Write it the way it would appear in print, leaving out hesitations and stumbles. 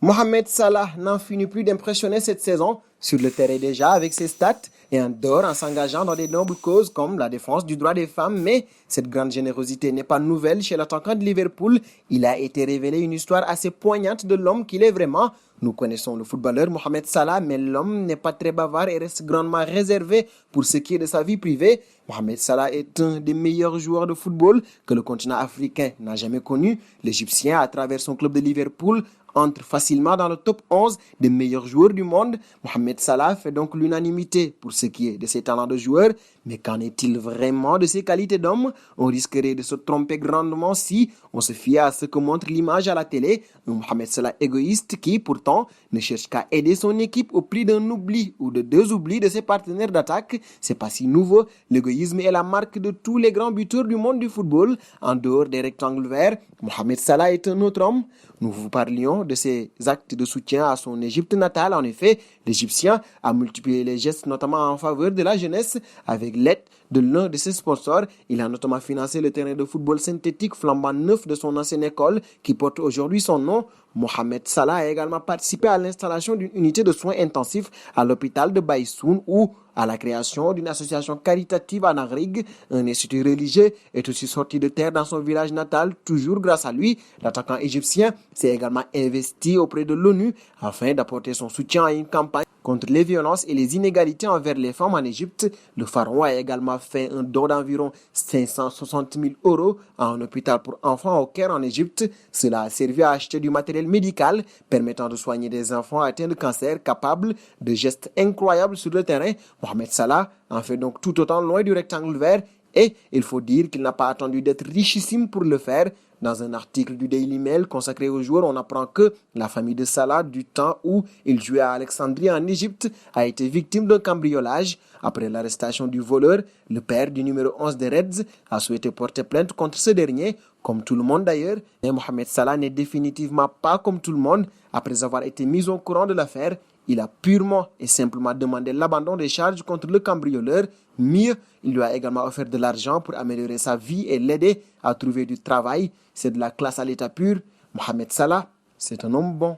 Mohamed Salah n'en finit plus d'impressionner cette saison, sur le terrain déjà avec ses stats et en dehors en s'engageant dans de nobles causes comme la défense du droit des femmes. Mais cette grande générosité n'est pas nouvelle chez l'attaquant de Liverpool. Il a été révélé une histoire assez poignante de l'homme qu'il est vraiment. Nous connaissons le footballeur Mohamed Salah, mais l'homme n'est pas très bavard et reste grandement réservé pour ce qui est de sa vie privée. Mohamed Salah est un des meilleurs joueurs de football que le continent africain n'a jamais connu. L'Égyptien, à travers son club de Liverpool, entre facilement dans le top 11 des meilleurs joueurs du monde. Mohamed Salah fait donc l'unanimité pour ce qui est de ses talents de joueur. Mais qu'en est-il vraiment de ses qualités d'homme? On risquerait de se tromper grandement si on se fiait à ce que montre l'image à la télé. Un Mohamed Salah égoïste qui, pourtant, ne cherche qu'à aider son équipe au prix d'un oubli ou de deux oublis de ses partenaires d'attaque. C'est pas si nouveau. L'égoïsme est la marque de tous les grands buteurs du monde du football. En dehors des rectangles verts, Mohamed Salah est un autre homme. Nous vous parlions de ses actes de soutien à son Égypte natale. En effet, l'Égyptien a multiplié les gestes, notamment en faveur de la jeunesse, avec l'aide de l'un de ses sponsors. Il a notamment financé le terrain de football synthétique flambant neuf de son ancienne école, qui porte aujourd'hui son nom. Mohamed Salah a également participé à l'installation d'une unité de soins intensifs à l'hôpital de Baïsoun ou à la création d'une association caritative à Nagrig. Un institut religieux est aussi sorti de terre dans son village natal, toujours grâce à lui. L'attaquant égyptien s'est également investi auprès de l'ONU afin d'apporter son soutien à une campagne contre les violences et les inégalités envers les femmes en Égypte. Le pharaon a également fait un don d'environ 560 000 € à un hôpital pour enfants au Caire en Égypte. Cela a servi à acheter du matériel médical permettant de soigner des enfants atteints de cancer capables de gestes incroyables sur le terrain. Mohamed Salah en fait donc tout autant loin du rectangle vert et il faut dire qu'il n'a pas attendu d'être richissime pour le faire. Dans un article du Daily Mail consacré aux joueurs, on apprend que la famille de Salah, du temps où il jouait à Alexandrie en Égypte, a été victime d'un cambriolage. Après l'arrestation du voleur, le père du numéro 11 des Reds a souhaité porter plainte contre ce dernier, comme tout le monde d'ailleurs. Mais Mohamed Salah n'est définitivement pas comme tout le monde. Après avoir été mis au courant de l'affaire, il a purement et simplement demandé l'abandon des charges contre le cambrioleur. Mieux, il lui a également offert de l'argent pour améliorer sa vie et l'aider à trouver du travail. C'est de la classe à l'état pur. Mohamed Salah, c'est un homme bon.